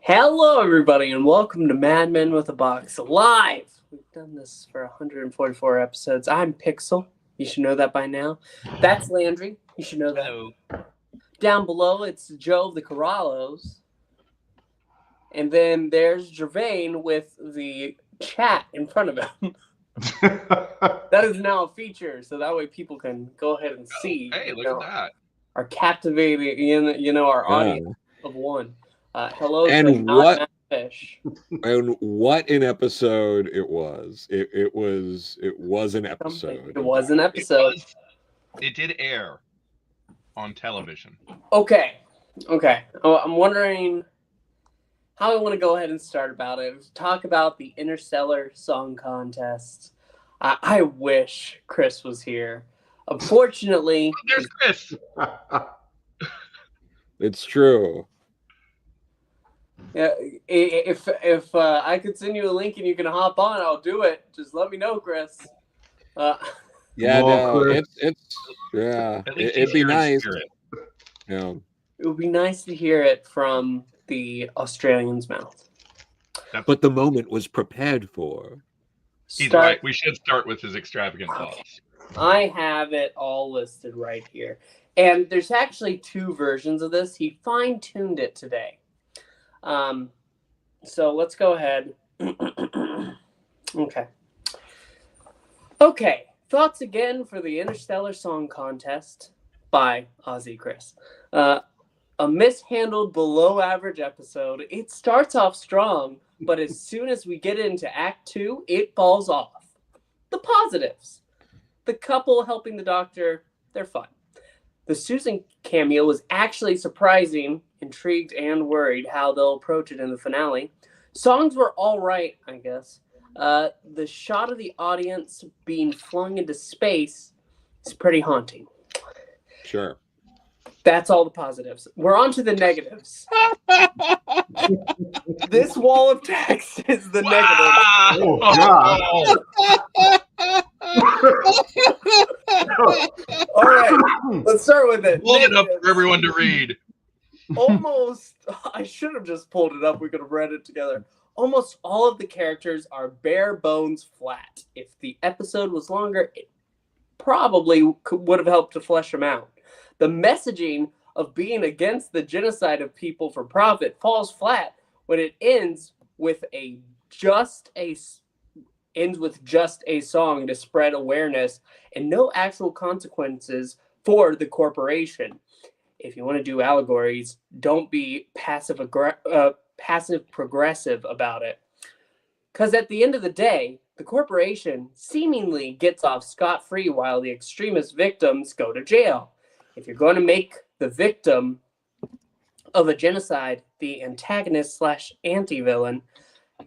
Hello, everybody, and welcome to Madmen with a Box Live. We've done this for 144 episodes. I'm Pixel. You should know that by now. That's Landry. You should know that. Hello. Down below, it's Joe of the Corallos. And then there's Gevain with the chat in front of him. That is now a feature, so that way people can go ahead and see. Hey, look at that. Our captivating, our audience of one. Hello and to what Fish. And what an episode it was. It was an episode. It was an episode. It did air on television. Okay. Oh, I'm wondering how I want to go ahead and start about it. Talk about the Interstellar Song Contest. I wish Chris was here. Unfortunately, there's Chris. It's true. Yeah, if I could send you a link and you can hop on, I'll do it. Just let me know, Chris. It'd be nice. Yeah. It would be nice to hear it from the Australian's mouth. But the moment was prepared for. He's right. We should start with his extravagant thoughts. I have it all listed right here. And there's actually two versions of this. He fine-tuned it today. So let's go ahead. Okay. Thoughts again for the Interstellar Song Contest by OZChris. A mishandled below average episode. It starts off strong, but as soon as we get into Act 2, it falls off. The positives. The couple helping the doctor, they're fun. The Susan cameo was actually surprising, intrigued, and worried how they'll approach it in the finale. Songs were all right, I guess. The shot of the audience being flung into space is pretty haunting. Sure. That's all the positives. We're on to the negatives. This wall of text is the negative. Oh, God. All right, let's start with it. Hold it up for everyone to read. Almost, I should have just pulled it up. We could have read it together. Almost all of the characters are bare bones flat. If the episode was longer, it probably would have helped to flesh them out. The messaging of being against the genocide of people for profit falls flat when it ends with just a song to spread awareness and no actual consequences for the corporation. If you want to do allegories, don't be passive progressive about it. Because at the end of the day, the corporation seemingly gets off scot-free while the extremist victims go to jail. If you're going to make the victim of a genocide the antagonist / anti-villain,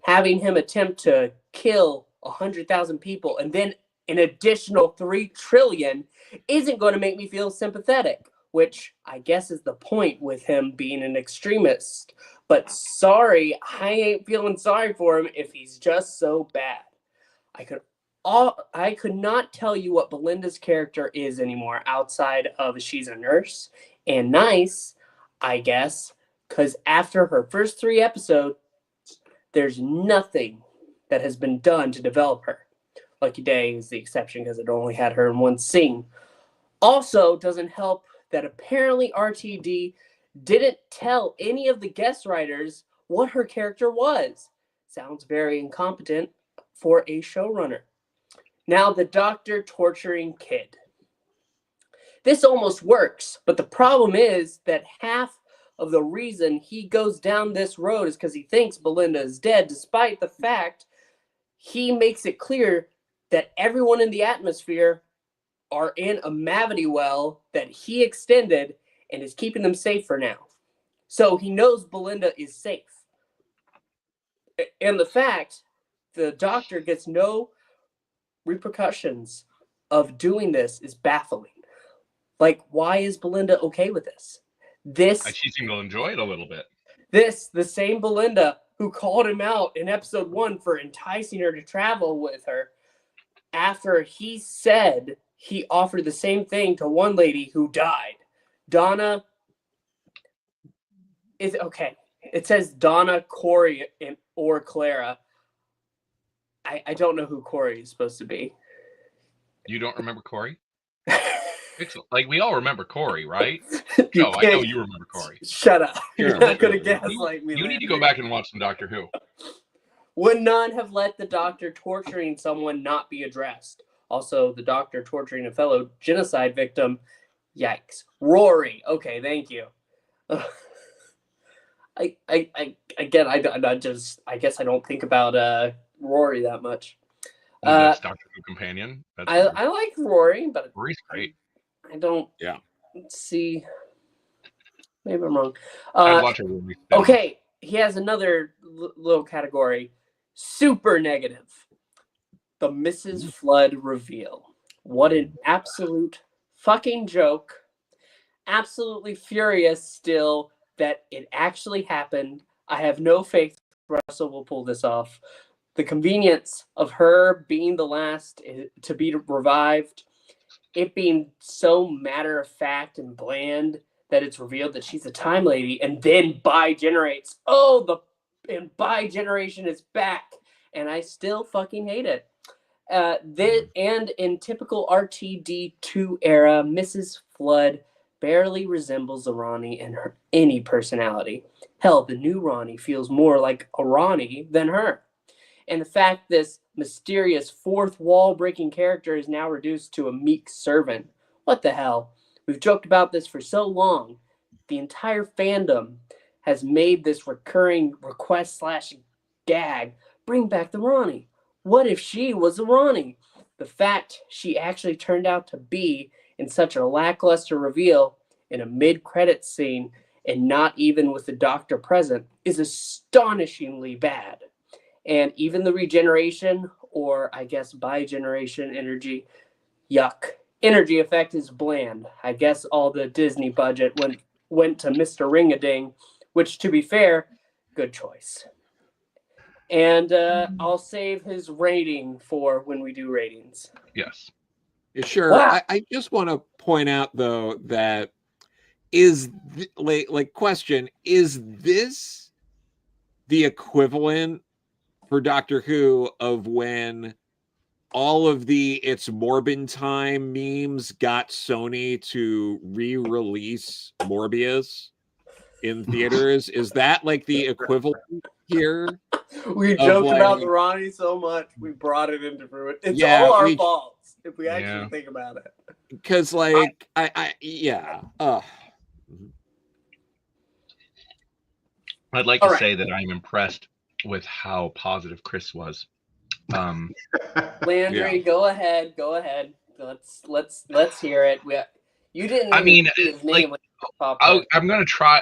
having him attempt to kill 100,000 people and then an additional 3 trillion isn't going to make me feel sympathetic, which I guess is the point with him being an extremist. But sorry, I ain't feeling sorry for him if he's just so bad. I could not tell you what Belinda's character is anymore outside of she's a nurse and nice, I guess, because after her first 3 episodes, there's nothing that has been done to develop her. Lucky Day is the exception because it only had her in 1 scene. Also, doesn't help that apparently RTD didn't tell any of the guest writers what her character was. Sounds very incompetent for a showrunner. Now, the doctor torturing kid. This almost works, but the problem is that half of the reason he goes down this road is because he thinks Belinda is dead, despite the fact he makes it clear that everyone in the atmosphere are in a MMWaB well that he extended and is keeping them safe for now. So he knows Belinda is safe. And the fact the doctor gets no repercussions of doing this is baffling. Like, why is Belinda okay with this? She seemed to enjoy it a little bit. The same Belinda who called him out in episode 1 for enticing her to travel with her after he said he offered the same thing to one lady who died. Donna is okay. It says Donna, Corey, or Clara. I don't know who Corey is supposed to be. You don't remember Corey? Like, we all remember Corey, right? I know you remember Corey. Shut up. Sure, You're not going to gaslight me. You need to go back and watch some Doctor Who. Would none have let the doctor torturing someone not be addressed? Also, the doctor torturing a fellow genocide victim. Yikes. Rory. Okay, thank you. I guess I don't think about Rory that much. That's Doctor Who companion. I like Rory, but Rory's great. I don't see. Maybe I'm wrong. I'd watch a Rory film. Okay, he has another little category. Super negative. The Mrs. Flood reveal. What an absolute fucking joke. Absolutely furious still that it actually happened. I have no faith Russell will pull this off. The convenience of her being the last to be revived, it being so matter of fact and bland that it's revealed that she's a time lady, and then bi-generates. And bi-generation is back, and I still fucking hate it. And in typical RTD2 era, Mrs. Flood barely resembles the Ronnie in any personality. Hell, the new Ronnie feels more like a Ronnie than her. And the fact this mysterious fourth wall breaking character is now reduced to a meek servant. What the hell? We've joked about this for so long. The entire fandom has made this recurring request / gag. Bring back the Ronnie. What if she was a Ronnie? The fact she actually turned out to be in such a lackluster reveal in a mid-credits scene and not even with the doctor present is astonishingly bad. And even the regeneration, or I guess bi-generation energy, yuck. Energy effect is bland. I guess all the Disney budget went to Mr. Ring-a-Ding, which, to be fair, good choice. And I'll save his rating for when we do ratings. Yes. Sure. Wow. I just want to point out, though, that question, is this the equivalent for Doctor Who of when all of the It's Morbin Time memes got Sony to re-release Morbius in theaters? Is that like the equivalent here? We joked about the Ronnie so much, we brought it into fruition. It's all our faults if we actually think about it. Because, like, I'd like to say that I'm impressed with how positive Chris was. Landry, go ahead. Let's hear it. You didn't. I mean, his name I'm gonna try.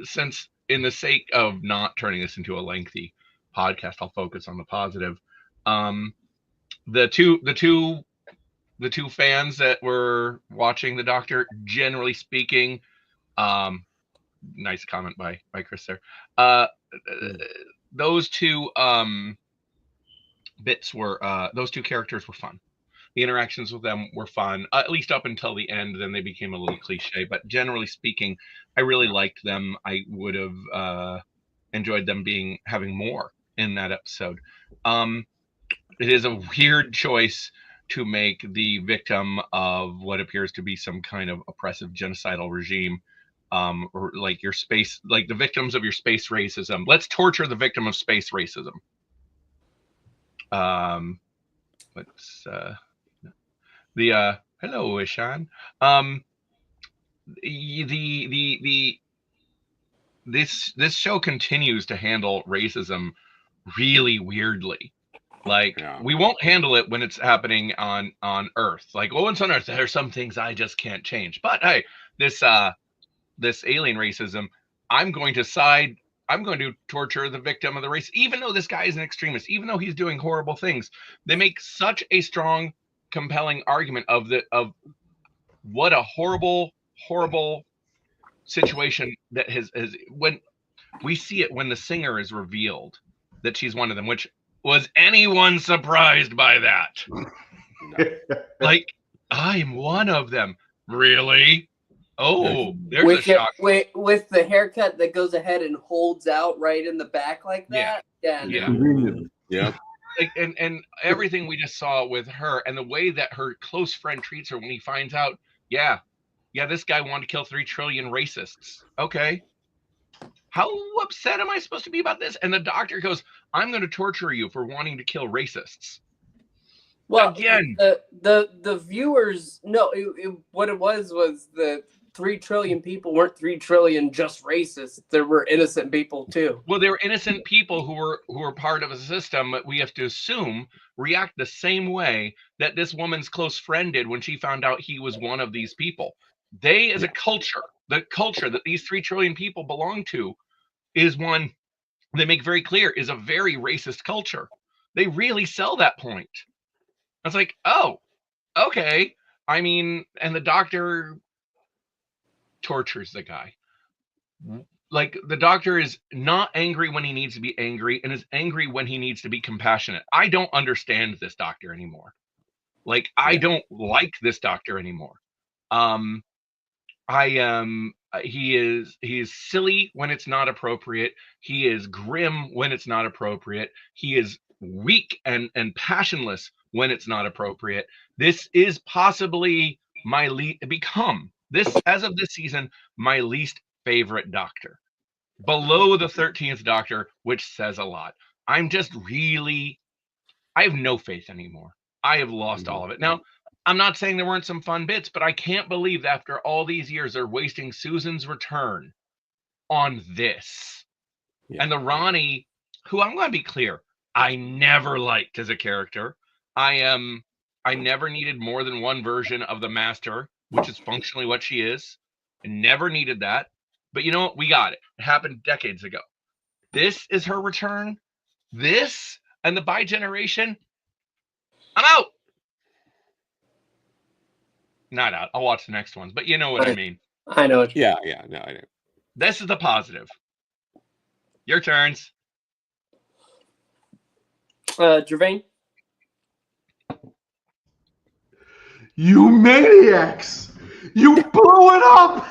Since in the sake of not turning this into a lengthy podcast, I'll focus on the positive. The two fans that were watching the Doctor, generally speaking, nice comment by Chris there. Those two bits were those two characters were fun. The interactions with them were fun, at least up until the end. Then they became a little cliche, but generally speaking, I really liked them. I would have enjoyed them having more in that episode. It is a weird choice to make the victim of what appears to be some kind of oppressive genocidal regime, or like the victims of your space racism. Let's torture the victim of space racism. Hello, Ishan. This show continues to handle racism really weirdly. We won't handle it when it's happening on Earth. It's on Earth, there are some things I just can't change. But hey, this alien racism, I'm going to torture the victim of the race, even though this guy is an extremist, even though he's doing horrible things. They make such a strong, compelling argument of what a horrible situation that has when we see it when the singer is revealed that she's one of them. Which was anyone surprised by that? No. I'm one of them. Really? Oh, there's a with shock. with the haircut that goes ahead and holds out right in the back like Yeah. that. Yeah. Yeah. Convenient. Yep. Like, and everything we just saw with her and the way that her close friend treats her when he finds out, yeah, this guy wanted to kill 3 trillion racists. Okay. How upset am I supposed to be about this? And the doctor goes, I'm going to torture you for wanting to kill racists. Well, Again. the viewers, no, what it was the 3 trillion people weren't 3 trillion just racists. There were innocent people too. Well, there were innocent people who were part of a system that we have to assume react the same way that this woman's close friend did when she found out he was one of these people. They, as a culture, the culture that these 3 trillion people belong to, is one they make very clear is a very racist culture. They really sell that point. It's like, oh, okay. I mean, and the doctor tortures the guy. Like, the doctor is not angry when he needs to be angry and is angry when he needs to be compassionate. I don't understand this doctor anymore. Like, I don't like this doctor anymore. He is silly when it's not appropriate. He is grim when it's not appropriate. He is weak and passionless when it's not appropriate. This is possibly as of this season, my least favorite doctor. Below the 13th Doctor, which says a lot. I have no faith anymore. I have lost all of it. Now, I'm not saying there weren't some fun bits, but I can't believe that after all these years they're wasting Susan's return on this. Yeah. And the Ronnie, who, I'm going to be clear, I never liked as a character. I never needed more than one version of the Master, which is functionally what she is. I never needed that. But you know what? We got it. It happened decades ago. This is her return. This and the bi-generation. I'm out. Not out. I'll watch the next ones, but you know what I mean. I know. Yeah. No, I know. This is the positive. Your turns. Gevain. You maniacs! You blew it up!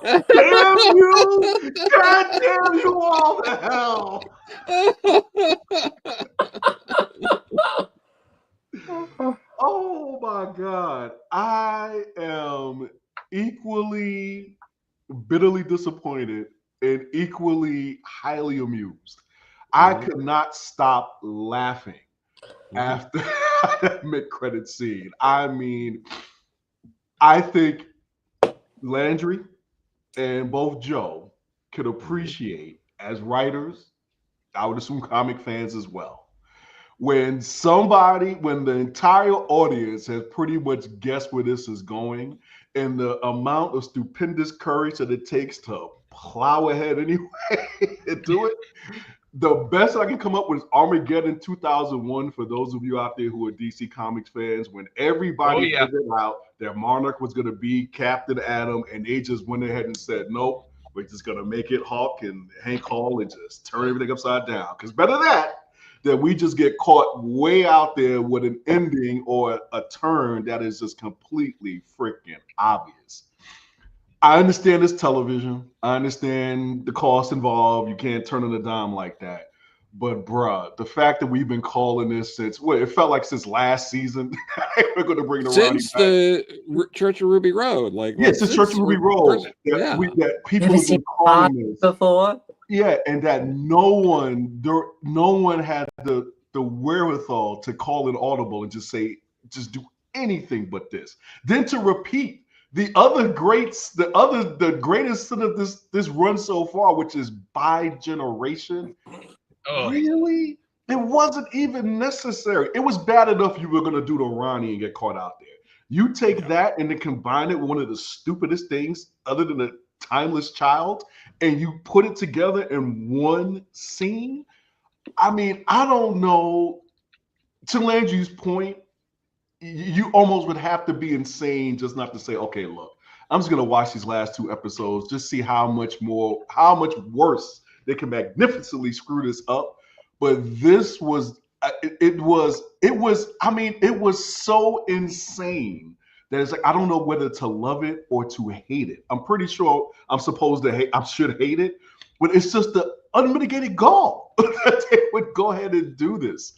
Damn you! God damn you all the hell! Oh my God. I am equally bitterly disappointed and equally highly amused. I could not stop laughing after that mid-credit scene. I mean, I think Landry and both Joe could appreciate, as writers, I would assume comic fans as well, when the entire audience has pretty much guessed where this is going, and the amount of stupendous courage that it takes to plow ahead anyway and do it. The best I can come up with is Armageddon 2001, for those of you out there who are DC Comics fans, when everybody figured out that Monarch was going to be Captain Atom, and they just went ahead and said, nope, we're just going to make it Hawk and Hank Hall and just turn everything upside down. Because better that we just get caught way out there with an ending or a turn that is just completely freaking obvious. I understand it's television. I understand the cost involved. You can't turn on a dime like that. But bruh, the fact that we've been calling this it felt like since last season, we're going to bring the since the Church of Ruby Road, since Church of Ruby Road, that people have been calling this before. Yeah, and that no one had the wherewithal to call it audible and just do anything but this. Then to repeat the greatest sin of this run so far, which is bi-generation. Really? It wasn't even necessary. It was bad enough you were going to do the Ronnie and get caught out there. You take that and then combine it with one of the stupidest things other than a timeless child, and you put it together in one scene. I mean, I don't know. To Landry's point, you almost would have to be insane just not to say, okay, look, I'm just going to watch these last 2 episodes, just see how much worse they can magnificently screw this up. But this was, it was so insane that is like, I don't know whether to love it or to hate it. I'm pretty sure I'm supposed to hate, I should hate it, but it's just the unmitigated gall that they would go ahead and do this.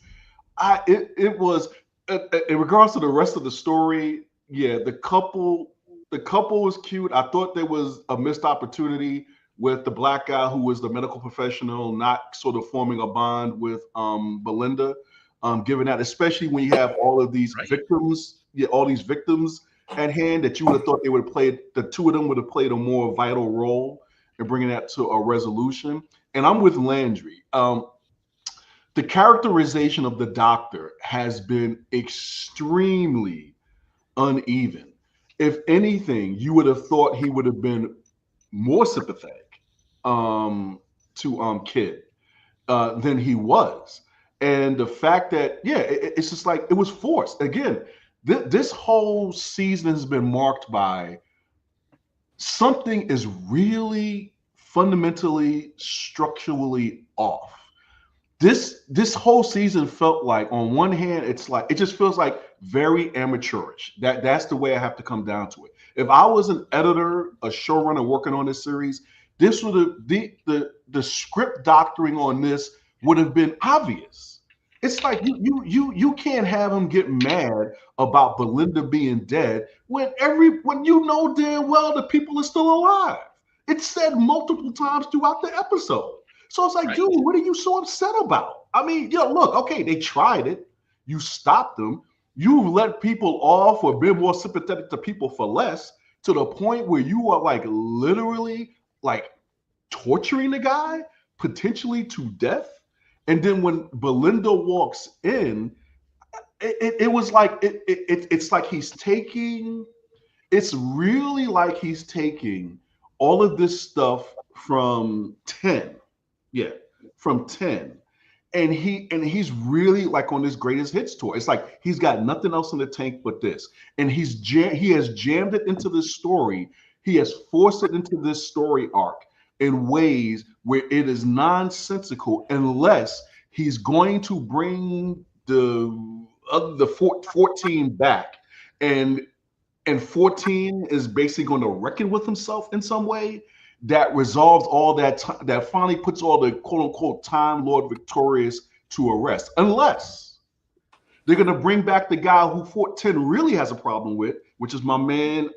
It was, in regards to the rest of the story, yeah, the couple was cute. I thought there was a missed opportunity with the black guy who was the medical professional not sort of forming a bond with Belinda, given that, especially when you have all of these victims, all these victims at hand, that you would have thought they would have played, the two of them would have played a more vital role in bringing that to a resolution. And I'm with Landry. The characterization of the doctor has been extremely uneven. If anything, you would have thought he would have been more sympathetic to Kid than he was. And the fact that, yeah, it's just like, it was forced. Again, this whole season has been marked by something is really fundamentally, structurally off. This whole season felt like, on one hand, it's like, it just feels like very amateurish. That's the way I have to come down to it. If I was an editor, a showrunner working on this series, this would have, the script doctoring on this would have been obvious. It's like you can't have him get mad about Belinda being dead when you know damn well the people are still alive. It's said multiple times throughout the episode. So it's like, dude, what are you so upset about? I mean, look, okay, they tried it. You stopped them. You've let people off or been more sympathetic to people for less, to the point where you are like literally like torturing the guy potentially to death. And then when Belinda walks in, it was like it's like he's taking. It's really like he's taking all of this stuff from 10. Yeah, from 10. And he's really like on this greatest hits tour. It's like he's got nothing else in the tank but this. And he has jammed it into this story. He has forced it into this story arc in ways where it is nonsensical, unless he's going to bring the 14 back. And 14 is basically going to reckon with himself in some way that resolves all that, that finally puts all the quote-unquote Time Lord Victorious to arrest, unless they're going to bring back the guy who 10 really has a problem with, which is my man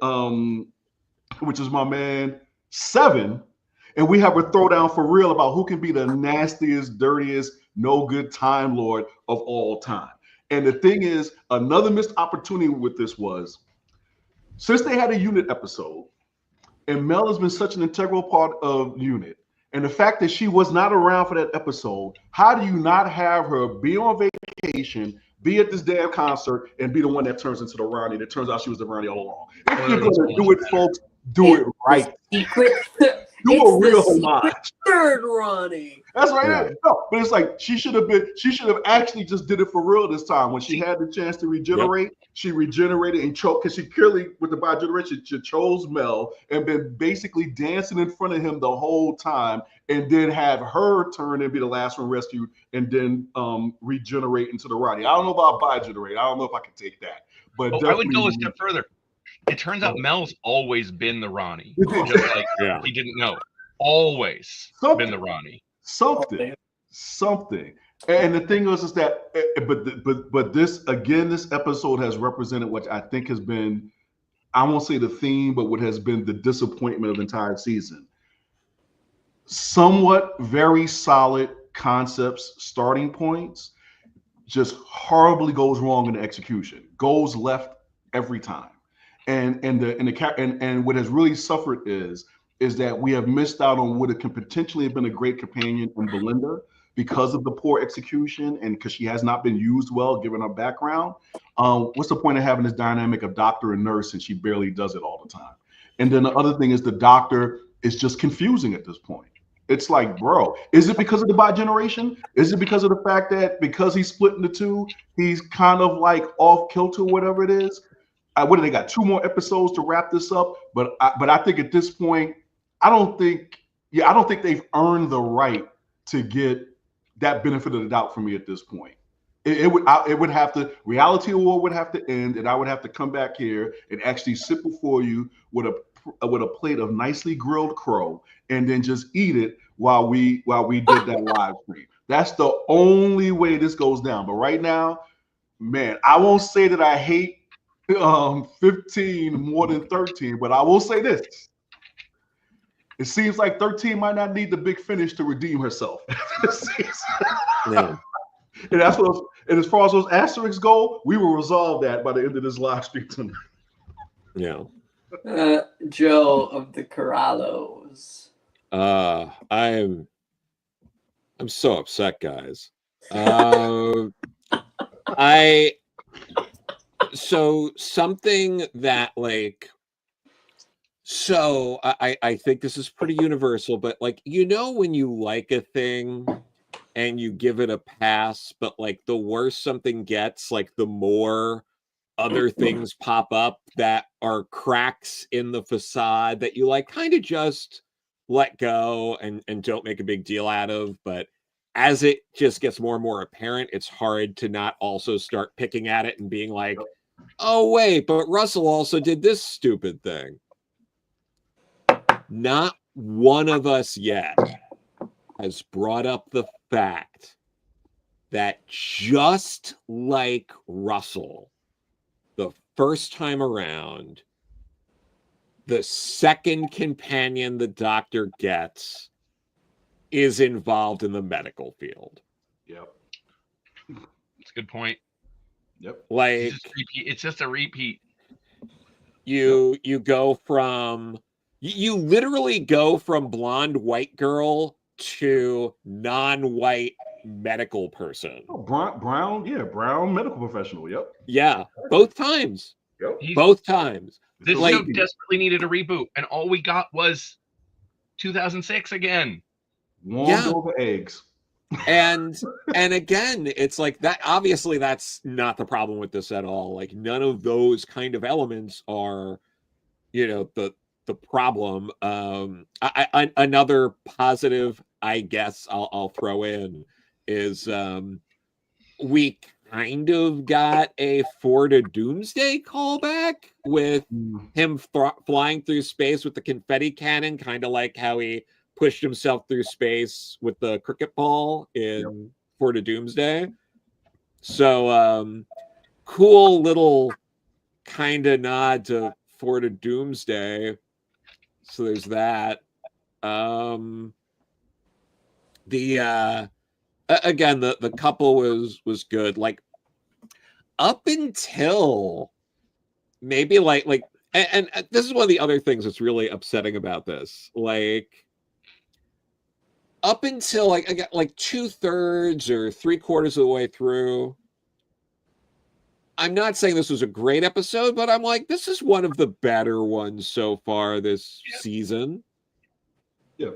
7, and we have a throwdown for real about who can be the nastiest, dirtiest, no good Time Lord of all time. And the thing is, another missed opportunity with this was, since they had a unit episode, and Mel has been such an integral part of Unit, and the fact that she was not around for that episode, how do you not have her be on vacation, be at this damn concert, and be the one that turns into the Ronnie that turns out she was the Ronnie all along? If you're going to do it, folks, do it right. Do a real homage. Third Ronnie. That's right. Yeah. No, but it's like she should have actually just did it for real this time. When she had the chance to regenerate, she regenerated and choked, because she clearly, with the biogeneration, she chose Mel and been basically dancing in front of him the whole time, and then have her turn and be the last one rescued, and then regenerate into the Ronnie. I don't know about biogenerate. I don't know if I can take that. But I would go a step further. It turns out Mel's always been the Ronnie. Just like he didn't know. Always been the Ronnie. Something. And the thing is that, but this, again, this episode has represented what I think has been, I won't say the theme, but what has been the disappointment of the entire season. Somewhat very solid concepts, starting points, just horribly goes wrong in the execution. Goes left every time. And what has really suffered is that we have missed out on what could potentially have been a great companion in Belinda, because of the poor execution and because she has not been used well given her background. What's the point of having this dynamic of doctor and nurse, and she barely does it all the time? And then the other thing is, the doctor is just confusing at this point. It's like, bro, is it because of the biogeneration? Is it because of the fact that because he's split into two, he's kind of like off kilter, whatever it is? What do they got? 2 more episodes to wrap this up. But I think at this point, I don't think they've earned the right to get that benefit of the doubt from me at this point. it would have to, reality war would have to end, and I would have to come back here and actually sit before you with a plate of nicely grilled crow, and then just eat it while we did that live stream. That's the only way this goes down. But right now, man, I won't say that I hate 15 more than 13, but I will say this. It seems like 13 might not need the big finish to redeem herself. No. And that's what. And as far as those asterisks go, we will resolve that by the end of this live stream tonight. Yeah. Joe of the Corallos. I'm so upset, guys. So something that like, so I think this is pretty universal, but like, when you like a thing and you give it a pass, but like the worse something gets, like the more other things pop up that are cracks in the facade that you like kind of just let go and don't make a big deal out of. But as it just gets more and more apparent, it's hard to not also start picking at it and being like, oh, wait, but Russell also did this stupid thing. Not one of us yet has brought up the fact that just like Russell, the first time around, the second companion the Doctor gets is involved in the medical field. Yep. That's a good point. Yep. Like, it's just a repeat. You go from, you literally go from blonde white girl to non-white medical person. Oh, brown medical professional. Yep. Yeah, both times. Yep. Both times. This show desperately needed a reboot, and all we got was 2006 again. Warmed over eggs. And again, it's like that. Obviously, that's not the problem with this at all. Like, none of those kind of elements are, the problem. Another positive, I guess, I'll throw in is we kind of got a Ford of Doomsday callback with him flying through space with the confetti cannon, kind of like how he pushed himself through space with the cricket ball in Ford of Doomsday. So cool little kind of nod to Ford of Doomsday. So there's that. Again, the couple was good. Like, up until maybe like and this is one of the other things that's really upsetting about this. Like, up until I got like 2/3 or 3/4 of the way through, I'm not saying this was a great episode, but I'm like, this is one of the better ones so far this season. Yeah.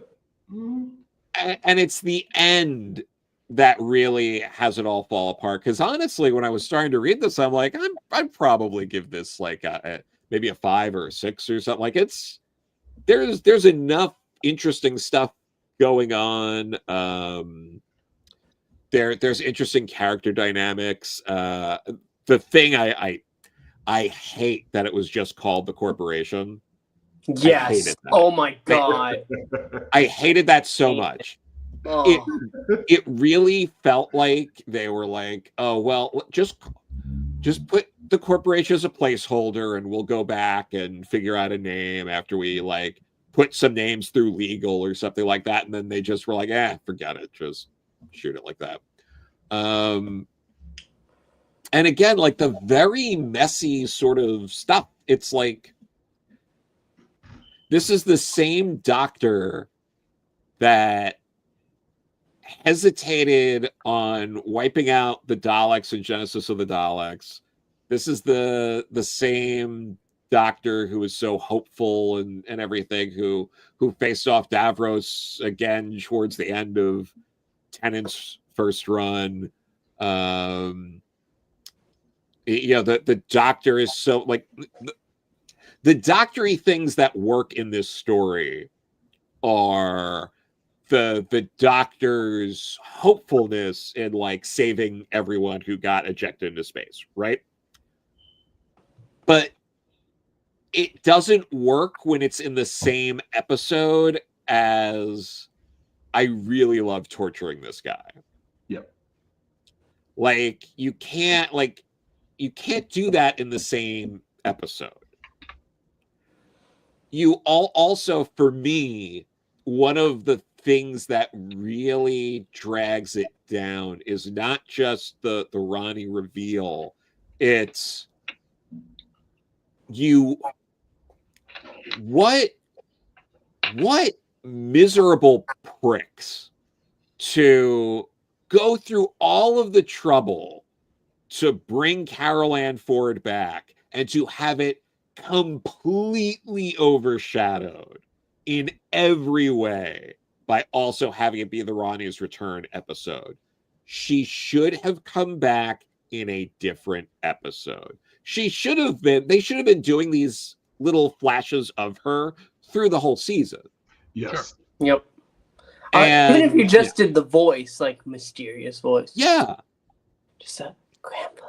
And it's the end that really has it all fall apart. Because honestly, when I was starting to read this, I'm like, I'd probably give this like maybe a 5 or a 6 or something. Like, there's enough interesting stuff going on. There's interesting character dynamics. The thing I hate that it was just called The Corporation. Yes. Oh my god. I hated that so much. Oh. It really felt like they were like, oh well, just put The Corporation as a placeholder, and we'll go back and figure out a name after we like put some names through legal or something like that. And then they just were like, forget it, just shoot it like that. And again, like the very messy sort of stuff. It's like, this is the same Doctor that hesitated on wiping out the Daleks in Genesis of the Daleks. This is the same Doctor who was so hopeful and everything, who faced off Davros again towards the end of Tennant's first run. The Doctor is so like the Doctor-y things that work in this story are the doctor's hopefulness in like saving everyone who got ejected into space, right? But it doesn't work when it's in the same episode as I really love torturing this guy. Yep. Like you can't do that in the same episode. You also, for me, one of the things that really drags it down is not just the Ronnie reveal. It's what miserable pricks to go through all of the trouble to bring Carol Ann Ford back and to have it completely overshadowed in every way by also having it be the Ronnie's Return episode. She should have come back in a different episode. They should have been doing these little flashes of her through the whole season. Yes. Sure. Yep. And, even if you just did the voice, like mysterious voice. Yeah. Just a grandmother.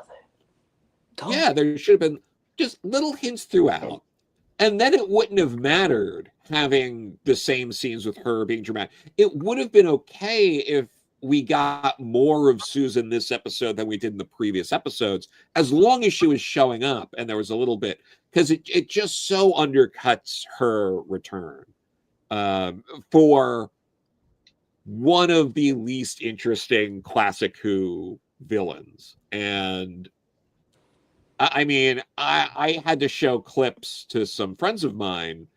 Yeah, there should have been just little hints throughout. And then it wouldn't have mattered having the same scenes with her being dramatic. It would have been okay if we got more of Susan this episode than we did in the previous episodes, as long as she was showing up and there was a little bit, because it just so undercuts her return for one of the least interesting classic Who villains. And I mean, I had to show clips to some friends of mine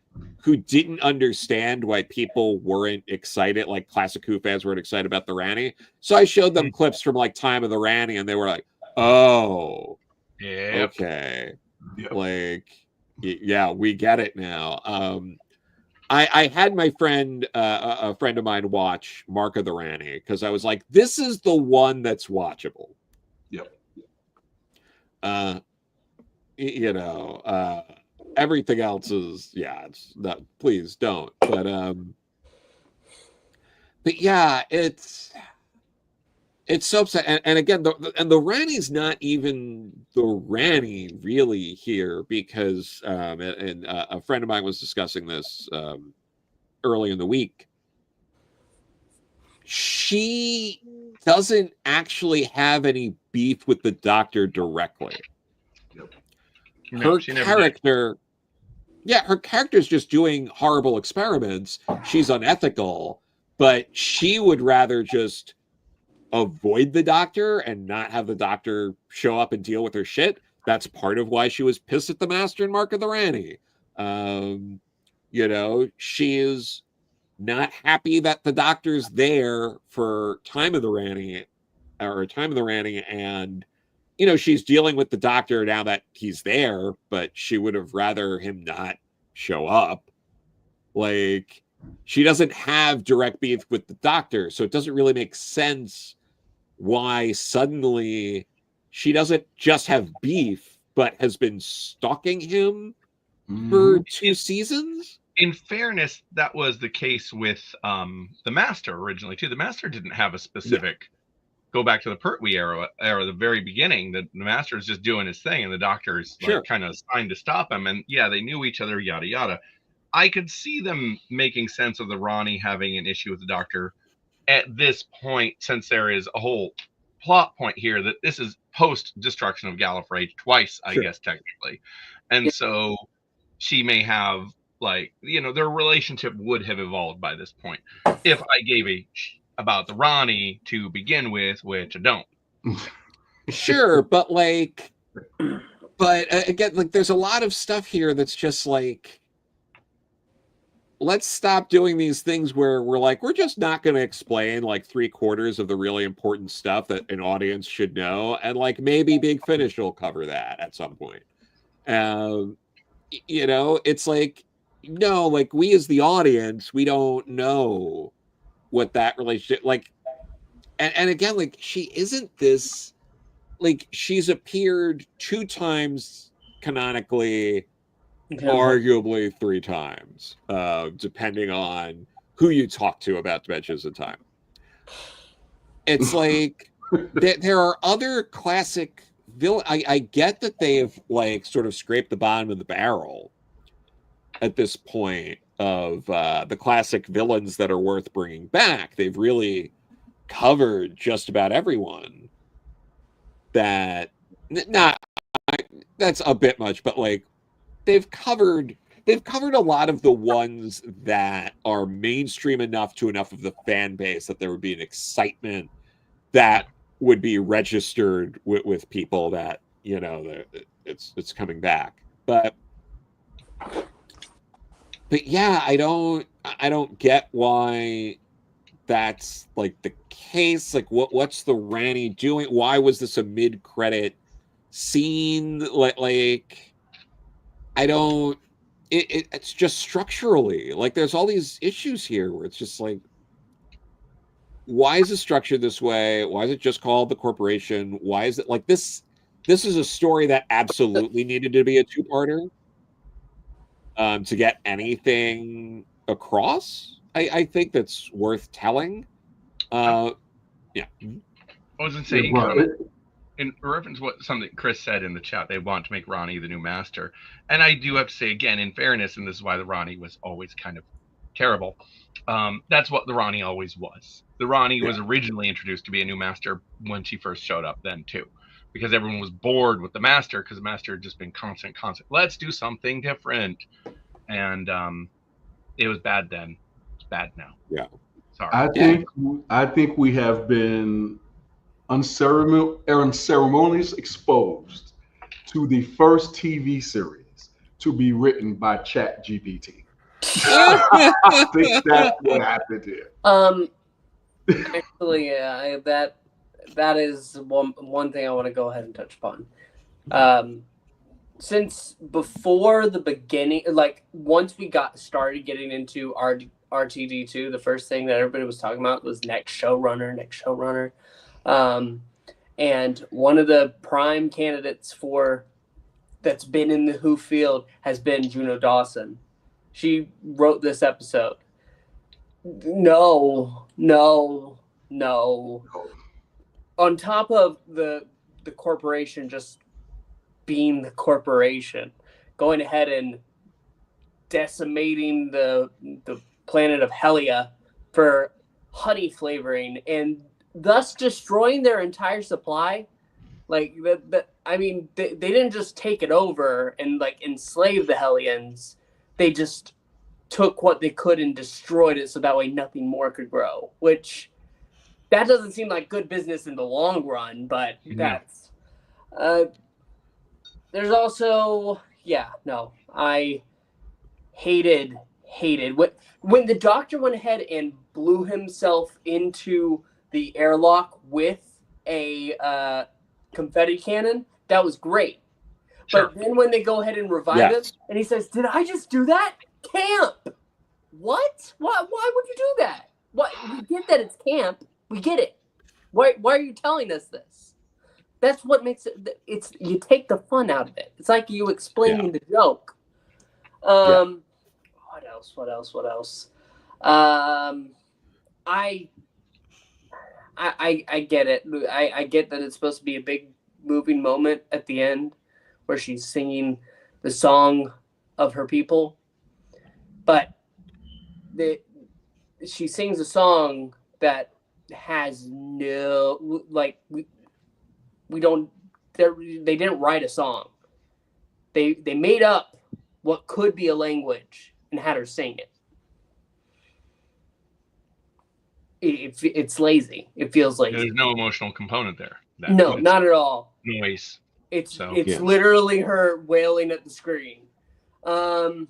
who didn't understand why people weren't excited, like classic Who fans weren't excited about the Rani. So I showed them clips from like Time of the Rani, and they were like, "Oh, yeah, okay, Yep. like, yeah, we get it now." I had my friend, a friend of mine, watch Mark of the Rani because I was like, "This is the one that's watchable." Yep. You know, everything else is, yeah, it's not, please don't. But yeah, it's so upsetting. And again, the Rani's not even the Rani really here, because and a friend of mine was discussing this early in the week. She doesn't actually have any beef with the Doctor directly. No, Her character, her character's just doing horrible experiments. She's unethical, but she would rather just avoid the Doctor and not have the Doctor show up and deal with her shit. That's part of why she was pissed at the Master and Mark of the Rani. You know, she is not happy that the Doctor's there for Time of the Rani, and you know, she's dealing with the Doctor now that he's there, but she would have rather him not show up. Like, she doesn't have direct beef with the Doctor, so it doesn't really make sense why suddenly she doesn't just have beef, but has been stalking him for 2 seasons. In fairness, that was the case with the Master originally too. The Master didn't have a specific go back to the Pertwee era, the very beginning. The Master is just doing his thing, and the Doctor's like kind of assigned to stop him. And yeah, they knew each other, yada yada. I could see them making sense of the Ronnie having an issue with the Doctor at this point, since there is a whole plot point here that this is post destruction of Gallifrey twice, I guess technically, and so she may have, like, you know, their relationship would have evolved by this point if I gave a about the Ronnie to begin with, which I don't. Sure, but like, again, like, there's a lot of stuff here that's just like, let's stop doing these things where we're like, we're just not going to explain like 3/4 of the really important stuff that an audience should know, and like maybe Big Finish will cover that at some point. You know, it's like, no, like, we as the audience, we don't know what that relationship, like, and again, like, she isn't this, like, she's appeared 2 times canonically, arguably 3 times, depending on who you talk to about Dimensions in Time. It's like there are other classic villain. I get that they have like sort of scraped the bottom of the barrel at this point of the classic villains that are worth bringing back. They've really covered just about everyone. That not that's a bit much, but like they've covered a lot of the ones that are mainstream enough to enough of the fan base that there would be an excitement that would be registered with people that, you know, it's coming back. But yeah, I don't get why that's like the case. Like what's the Rani doing? Why was this a mid-credit scene? Like I don't it's just structurally, like there's all these issues here where it's just like, why is it structured this way? Why is it just called The Corporation? Why is it like this? This is a story that absolutely needed to be a two-parter to get anything across. I think that's worth telling. Yeah. I was going to say, in reference to what something Chris said in the chat, they want to make Ronnie the new master. And I do have to say, again, in fairness, and this is why the Ronnie was always kind of terrible, that's what the Ronnie always was. The Ronnie was originally introduced to be a new master when she first showed up then, too. Because everyone was bored with the master, because the master had just been constant. Let's do something different. And it was bad then. It's bad now. Yeah. Sorry. I think we have been unceremoniously exposed to the first TV series to be written by ChatGPT. I think that's what happened here. Actually, yeah, that is one thing I want to go ahead and touch upon. Since before the beginning, like once we got started getting into RTD2, the first thing that everybody was talking about was next showrunner. And one of the prime candidates for that's been in the Who field has been Juno Dawson. She wrote this episode. No. On top of the corporation just being the corporation, going ahead and decimating the planet of Helia for honey flavoring and thus destroying their entire supply. Like I mean, they didn't just take it over and like enslave the Hellians. They just took what they could and destroyed it so that way nothing more could grow, which that doesn't seem like good business in the long run, but that's there's also I hated when the Doctor went ahead and blew himself into the airlock with a confetti cannon. That was great. Sure. But then when they go ahead and revive him, and he says, "Did I just do that? Camp? What? Why would you do that? What? We get that it's camp. We get it. Why are you telling us this? That's what makes it. It's you take the fun out of it. It's like you explaining the joke. What else? I get it. I get that it's supposed to be a big moving moment at the end where she's singing the song of her people. But she sings a song that has no, like, we don't, they didn't write a song. They made up what could be a language and had her sing it. It's lazy. It feels lazy. There's no emotional component there. No, not at all. Noise. It's literally her wailing at the screen. And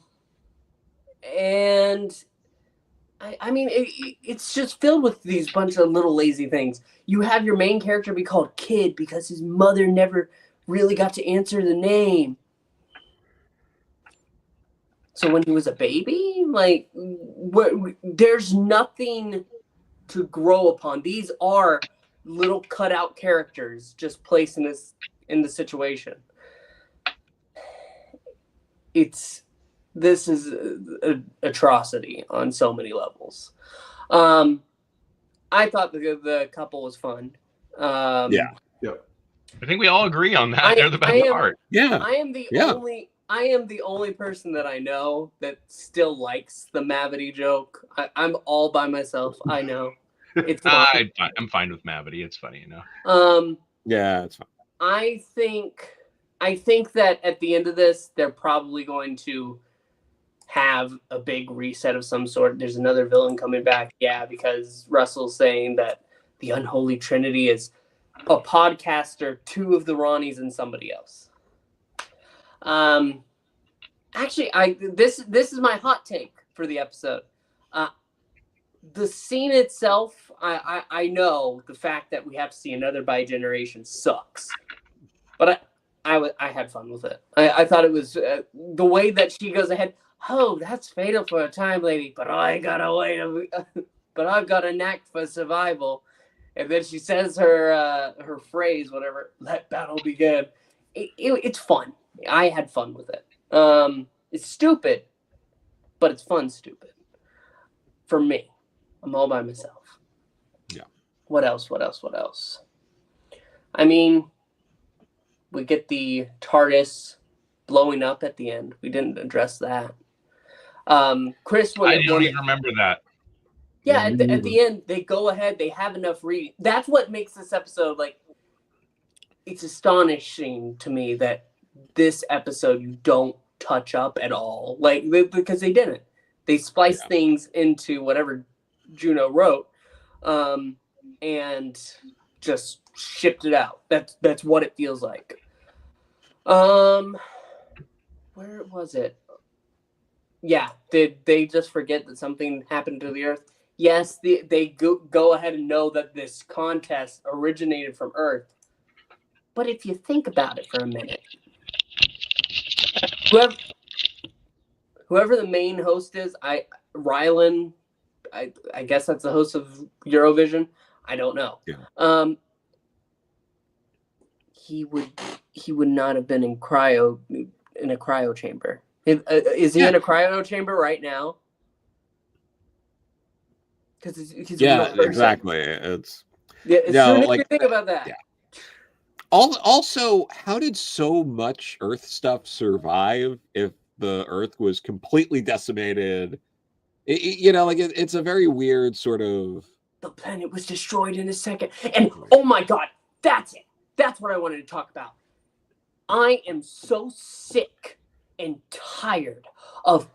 I mean, it's just filled with these bunch of little lazy things. You have your main character be called Kid because his mother never really got to answer the name. So when he was a baby, like, there's nothing to grow upon. These are little cutout characters just placed in the situation. It's this is an atrocity on so many levels. I thought the couple was fun. Yeah. I think we all agree on that. They're the best part. Yeah. I am the only person that I know that still likes the Mavity joke. I'm all by myself. I know. It's fine. I'm fine with Mavity. It's funny, you know. Yeah, it's fine. I think that at the end of this, they're probably going to have a big reset of some sort. There's another villain coming back. Yeah, because Russell's saying that the unholy trinity is a podcaster, 2 of the Ronnies, and somebody else. Actually, this is my hot take for the episode. The scene itself, I know the fact that we have to see another bi-generation sucks, but I had fun with it. I thought it was the way that she goes ahead. Oh, that's fatal for a time lady, but I gotta wait. But I've got a knack for survival. And then she says her phrase, whatever. Let battle begin. It's fun. I had fun with it. It's stupid, but it's fun. Stupid for me. I'm all by myself. Yeah. What else? I mean, we get the TARDIS blowing up at the end. We didn't address that. Chris, I don't even remember that. Yeah, at the end, they go ahead. They have enough reading. That's what makes this episode, like, it's astonishing to me that this episode you don't touch up at all. Like, because they didn't. They spliced things into whatever Juno wrote and just shipped it out. That's what it feels like. Where was it? Yeah, did they just forget that something happened to the Earth? Yes, they go ahead and know that this contest originated from Earth. But if you think about it for a minute, whoever the main host is, Rylan, I guess that's the host of Eurovision. I don't know. Yeah. He would not have been in a cryo chamber. Is he in a cryo chamber right now? Because he's exactly. It's soon as you think about that. Yeah. Also, how did so much Earth stuff survive if the Earth was completely decimated? It's a very weird sort of. The planet was destroyed in a second, and oh my god, that's it. That's what I wanted to talk about. I am so sick and tired of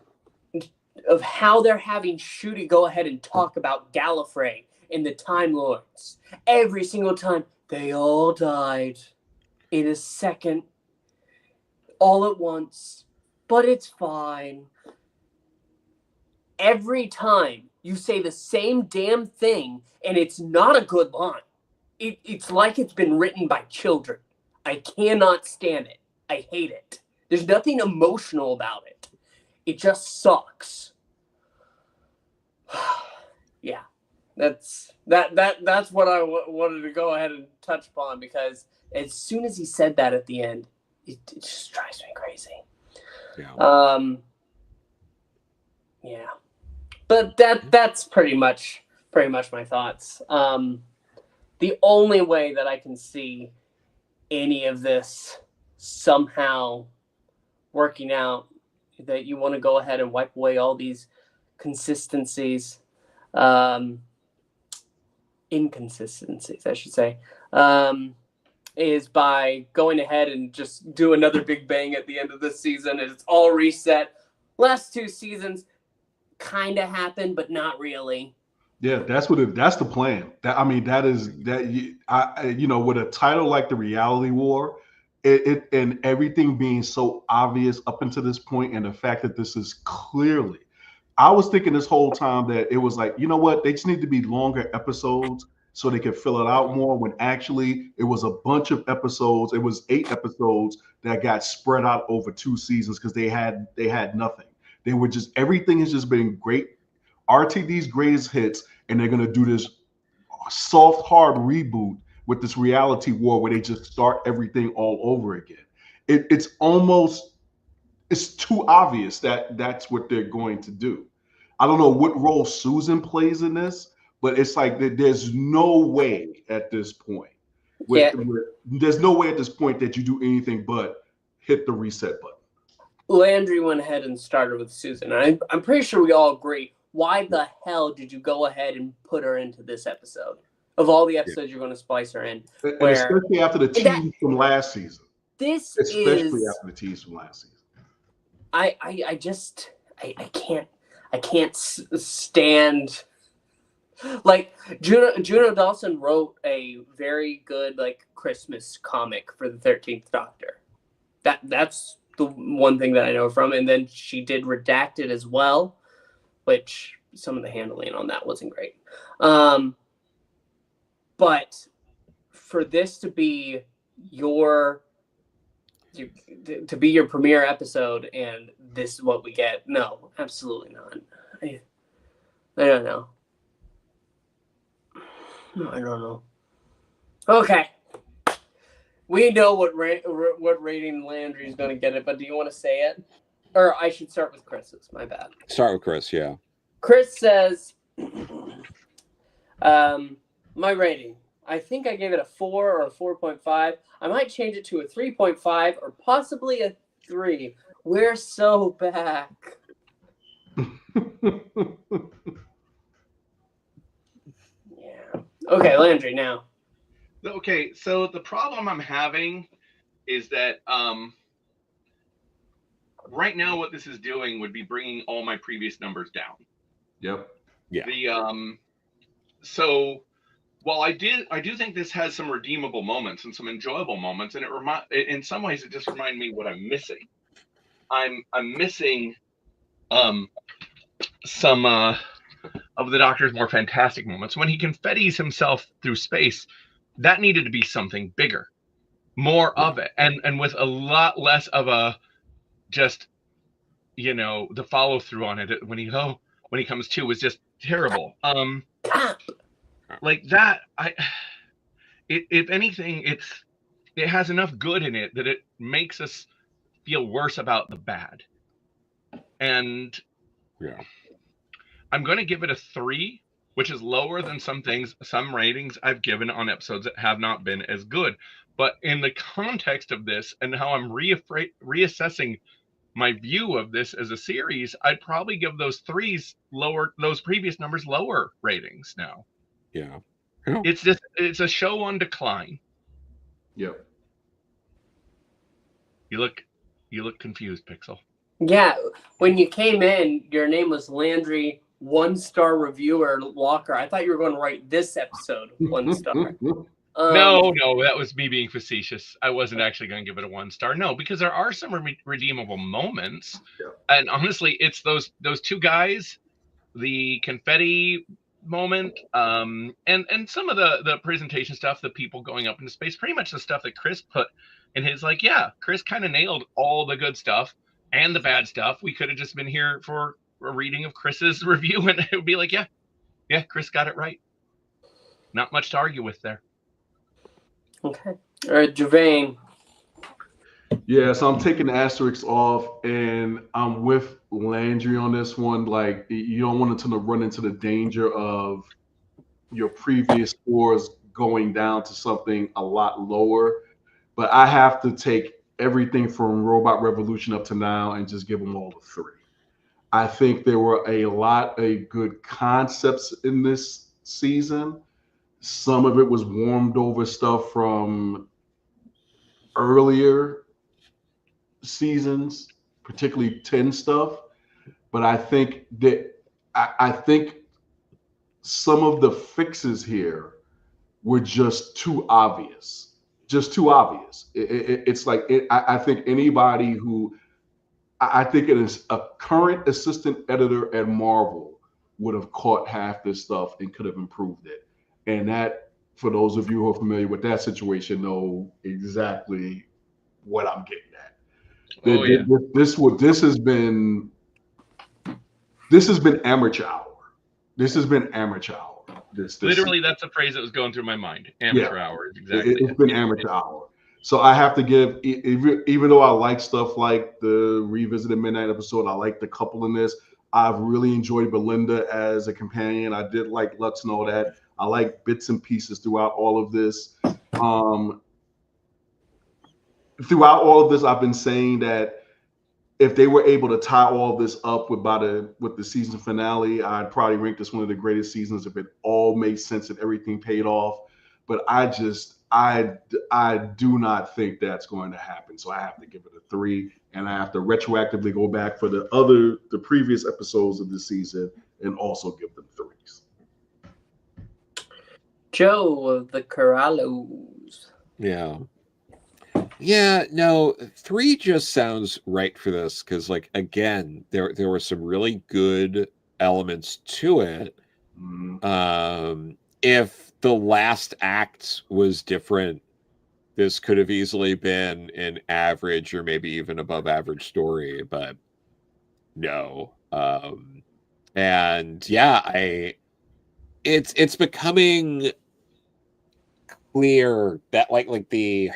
how they're having Shooty go ahead and talk about Gallifrey and the Time Lords. Every single time, they all died in a second, all at once, but it's fine. Every time you say the same damn thing, and it's not a good line. It's like it's been written by children. I cannot stand it. I hate it. There's nothing emotional about it. It just sucks. Yeah, that's what I wanted to go ahead and touch upon, because as soon as he said that at the end, it just drives me crazy. Yeah. Yeah. But that's pretty much my thoughts. The only way that I can see any of this somehow working out, that you want to go ahead and wipe away all these inconsistencies, I should say, is by going ahead and just do another big bang at the end of this season, and it's all reset. Last 2 seasons kind of happened, but not really. Yeah, that's the plan. With a title like The Reality War, it and everything being so obvious up until this point, and the fact that this is clearly, I was thinking this whole time that it was like, you know what, they just need to be longer episodes so they could fill it out more, when actually it was a bunch of episodes. It was 8 episodes that got spread out over 2 seasons because they had nothing. They were just, everything has just been great. RTD's greatest hits, and they're going to do this soft, hard reboot with this reality war where they just start everything all over again. It's almost it's too obvious that that's what they're going to do. I don't know what role Susan plays in this, but it's like there's no way at this point. Yeah. There's no way at this point that you do anything but hit the reset button. Landry went ahead and started with Susan. I'm pretty sure we all agree. Why the hell did you go ahead and put her into this episode? Of all the episodes you're going to splice her in. And especially after the tease from last season. Especially after the tease from last season. I can't stand. Like Juno Dawson wrote a very good like Christmas comic for the 13th Doctor. That's the one thing that I know from, and then she did Redacted as well, which some of the handling on that wasn't great. But for this to be your premiere episode and this is what we get, no, absolutely not. I don't know. No, I don't know. Okay. We know what rating Landry is going to get it, but do you want to say it? Or I should start with Chris's. My bad. Start with Chris, yeah. Chris says, my rating. I think I gave it a 4 or a 4.5. I might change it to a 3.5 or possibly a 3. We're so back. Yeah. Okay, Landry, now. Okay, so the problem I'm having is that right now what this is doing would be bringing all my previous numbers down. Yep. Yeah. So while I do think this has some redeemable moments and some enjoyable moments, and in some ways it just reminded me what I'm missing. I'm missing some of the Doctor's more fantastic moments when he confettis himself through space. That needed to be something bigger, more of it, and with a lot less of a just, the follow through on it when he comes to was just terrible. Like that, if anything, it has enough good in it that it makes us feel worse about the bad. And yeah, I'm going to give it a 3, which is lower than some ratings I've given on episodes that have not been as good. But in the context of this and how I'm reassessing my view of this as a series, I'd probably give those previous numbers lower ratings now. Yeah. It's a show on decline. Yep. You look confused, Pixel. Yeah, when you came in, your name was Landry 1-star reviewer Walker. I thought you were going to write this episode 1 star. No, that was me being facetious. I wasn't actually going to give it a 1 star. No, because there are some redeemable moments, and honestly, it's those two guys, the confetti moment, and some of the presentation stuff, the people going up into space, pretty much the stuff that Chris put in his, like, yeah, Chris kind of nailed all the good stuff and the bad stuff. We could have just been here for a reading of Chris's review, and it would be like, yeah, Chris got it right. Not much to argue with there. Okay. All right, Gevain. Yeah, so I'm taking the asterisks off, and I'm with Landry on this one. Like, you don't want to run into the danger of your previous scores going down to something a lot lower. But I have to take everything from Robot Revolution up to now and just give them all a 3. I think there were a lot of good concepts in this season. Some of it was warmed over stuff from earlier seasons, particularly 10 stuff. But I think some of the fixes here were just too obvious. It's like I think anybody who I think it is a current assistant editor at Marvel would have caught half this stuff and could have improved it. And that, for those of you who are familiar with that situation, know exactly what I'm getting at. This has been amateur hour. This has been amateur hour. This Literally, that's a phrase that was going through my mind. Amateur hour is exactly. It's been amateur hour. So I have to give, even though I like stuff like the Revisited Midnight episode, I like the couple in this. I've really enjoyed Belinda as a companion. I did like Let's Know That. I like bits and pieces throughout all of this. Throughout all of this, I've been saying that if they were able to tie all this up with the season finale, I'd probably rank this one of the greatest seasons if it all made sense and everything paid off. But I do not think that's going to happen. So I have to give it a 3, and I have to retroactively go back for the previous episodes of the season and also give them 3s. Joe of the Corallos. Yeah. Yeah, no, 3 just sounds right for this because, like, again, there were some really good elements to it. If the last act was different, this could have easily been an average or maybe even above average story, but no. And yeah, it's becoming clear that like the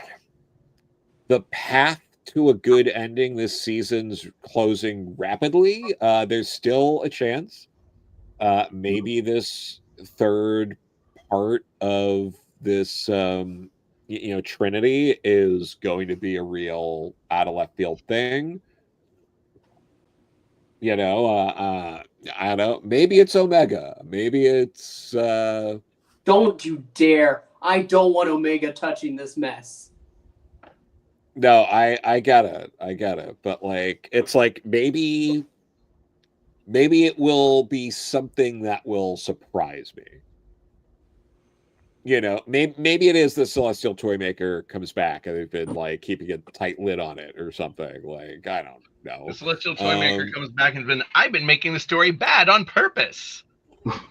path to a good ending this season's closing rapidly. There's still a chance. Maybe this third part of this Trinity is going to be a real out of left field thing. I don't know. Maybe it's Omega. Maybe it's Don't you dare. I don't want Omega touching this mess. No, I get it. But like it's like maybe it will be something that will surprise me. Maybe it is the Celestial Toymaker comes back and they've been like keeping a tight lid on it or something. Like, I don't know. The Celestial Toymaker comes back and I've been making the story bad on purpose.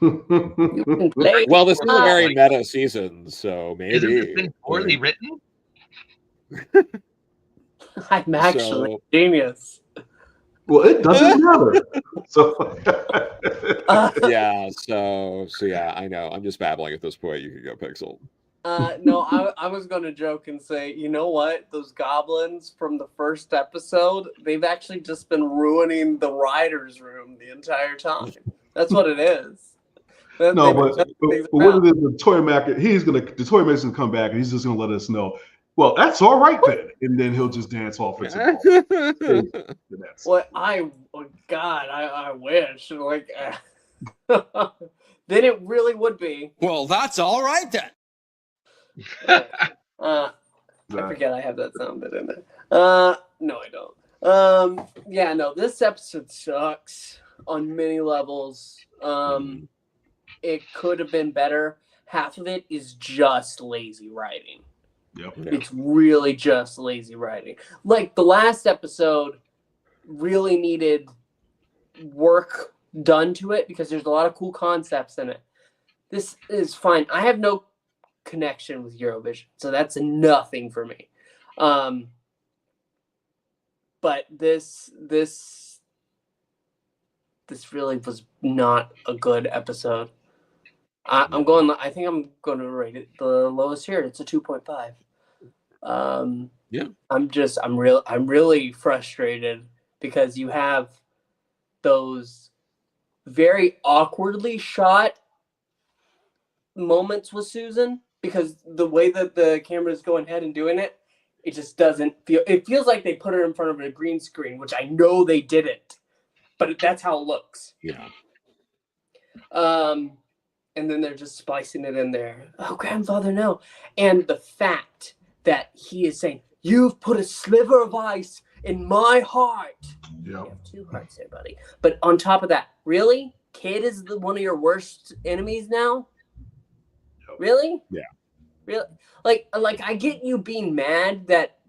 Well, this is a very meta season, so maybe. Isn't it been poorly written? I'm actually a genius. Well, it doesn't matter. So yeah, so yeah, I know. I'm just babbling at this point. You can go Pixel. No, I was going to joke and say, you know what? Those goblins from the first episode, they've actually just been ruining the writer's room the entire time. That's what it is. No, but what it is, the Toymaker, the Toymaker's gonna come back and he's just gonna let us know. Well, that's all right then, and then he'll just dance off into the Well, I wish like then it really would be. Well, that's all right then. I forget I have that sound bit in there. No, I don't. Yeah, no, this episode sucks on many levels. It could have been better. Half of it is just lazy writing. Yep. It's really just lazy writing. Like the last episode really needed work done to it because there's a lot of cool concepts in it. This is fine. I have no connection with Eurovision, so that's nothing for me. But this really was not a good episode. I think I'm going to rate it the lowest here. It's a 2.5. Yeah. I'm really frustrated because you have those very awkwardly shot moments with Susan because the way that the camera is going ahead and doing it, it just doesn't feel. It feels like they put her in front of a green screen, which I know they didn't, but that's how it looks. Yeah. And then they're just splicing it in there. Oh, grandfather, no. And the fact that he is saying, "You've put a sliver of ice in my heart." Yep. You have 2 hearts there, buddy. But on top of that, really? Kid is one of your worst enemies now? Yep. Really? Yeah. Really? Like I get you being mad that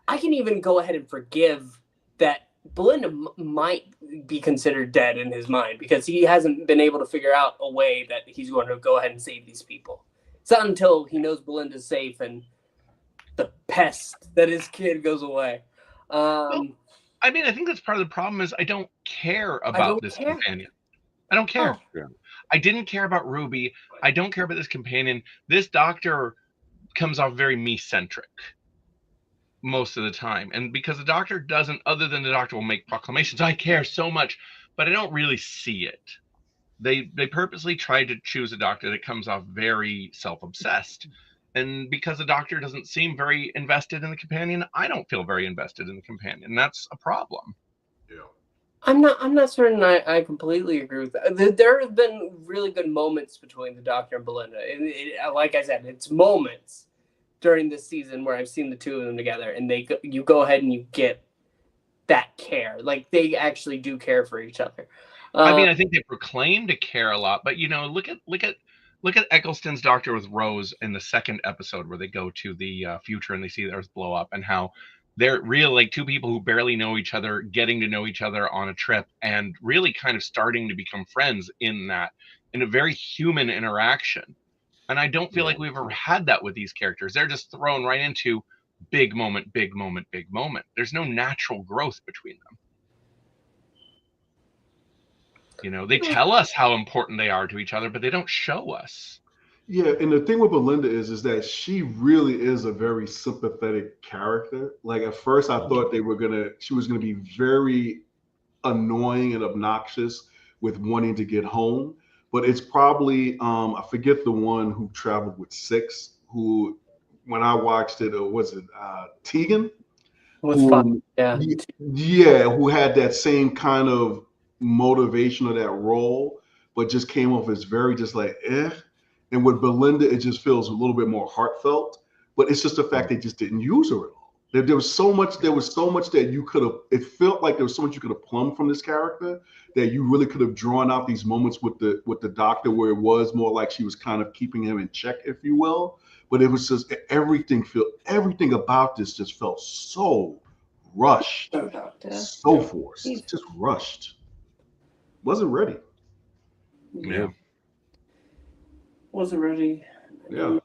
I can even go ahead and forgive that Belinda might be considered dead in his mind because he hasn't been able to figure out a way that he's going to go ahead and save these people. It's not until he knows Belinda's safe and the pest that his kid goes away. Well, I mean, I think that's part of the problem is I don't care about this companion. I don't care. Yeah. I didn't care about Ruby. I don't care about this companion. This doctor comes off very me-centric most of the time. And because the Doctor doesn't, other than the Doctor will make proclamations, I care so much, but I don't really see it. They purposely tried to choose a Doctor that comes off very self-obsessed. And because the Doctor doesn't seem very invested in the companion, I don't feel very invested in the companion. That's a problem. Yeah. I'm not certain I completely agree with that. There have been really good moments between the Doctor and Belinda. Like I said, it's moments during this season where I've seen the two of them together, and you go ahead and you get that care. Like, they actually do care for each other. I mean, I think they proclaim to care a lot, but look at Eccleston's Doctor with Rose in the second episode where they go to the future and they see the Earth blow up, and how they're real, like, two people who barely know each other, getting to know each other on a trip, and really kind of starting to become friends in a very human interaction. And I don't feel like we've ever had that with these characters. They're just thrown right into big moment, big moment, big moment. There's no natural growth between them. They tell us how important they are to each other, but they don't show us. Yeah, and the thing with Belinda is that she really is a very sympathetic character. Like, at first I thought she was gonna be very annoying and obnoxious with wanting to get home. But it's probably I forget the one who traveled with Six, who, when I watched it, was it Tegan? Was fun. Yeah. Yeah, who had that same kind of motivation of that role, but just came off as very just like eh. And with Belinda, it just feels a little bit more heartfelt. But it's just the fact they just didn't use her at all. There was so much that you could have. It felt like there was so much you could have plumbed from this character that you really could have drawn out these moments with the Doctor, where it was more like she was kind of keeping him in check, if you will. But it was just everything about this just felt so rushed, so forced, just rushed. Wasn't ready. Yeah. Wasn't ready. Yeah.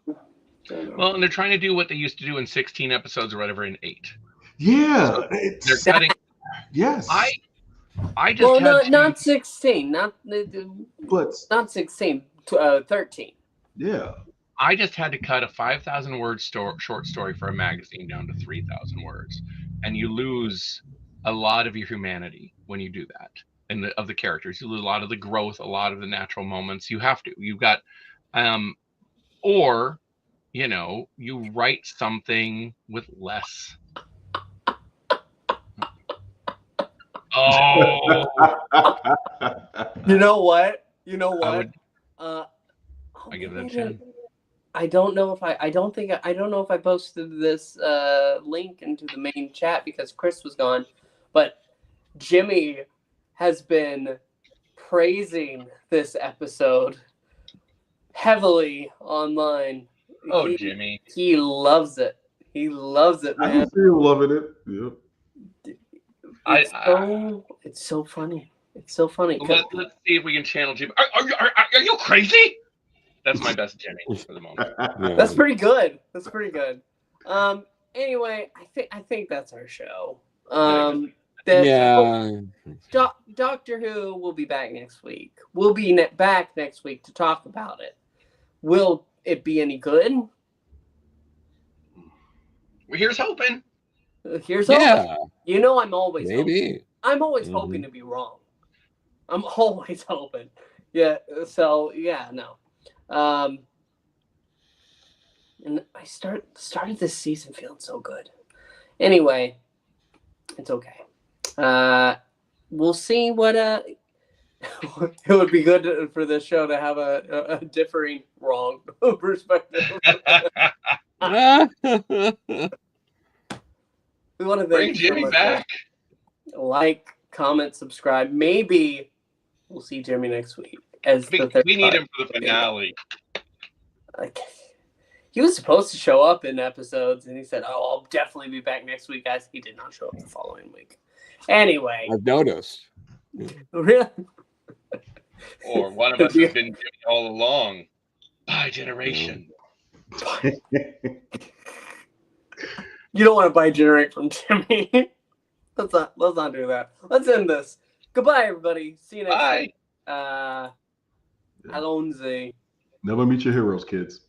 Well, and they're trying to do what they used to do in 16 episodes or whatever in 8. Yeah. So they're cutting. Yes. I just not 16, but not 16, 13. Yeah. I just had to cut a 5,000 word short story for a magazine down to 3,000 words, and you lose a lot of your humanity when you do that. And of the characters, you lose a lot of the growth, a lot of the natural moments. You have to. You've got, or, you write something with less. Oh. You know what? I give it a 10. I don't know if I don't know if I posted this link into the main chat because Chris was gone, but Jimmy has been praising this episode heavily online. Oh, Jimmy. He loves it. He loves it, man. I can see him loving it. Yep. It's so funny. It's so funny. Let's see if we can channel Jimmy. Are you crazy? That's my best Jimmy for the moment. That's pretty good. That's pretty good. Anyway, I think that's our show. Doctor Who will be back next week. We'll be back next week to talk about it. Will it be any good? Well, here's hoping. Here's hoping. I'm always maybe. Hoping. I'm always hoping to be wrong. I'm always hoping. Yeah. So yeah, no. And I started this season feeling so good. Anyway, it's okay. We'll see what it would be good for this show to have a differing wrong perspective. We want to bring Jimmy back. Like, comment, subscribe. Maybe we'll see Jimmy next week as we need him for the finale. He was supposed to show up in episodes, and he said, "Oh, I'll definitely be back next week, guys." He did not show up the following week. Anyway, I've noticed. Really? Or one of us has been Jimmy all along. By generation. You don't want to buy generate from Jimmy. Let's not do that. Let's end this. Goodbye, everybody. See you next week. Alonzi. Never meet your heroes, kids.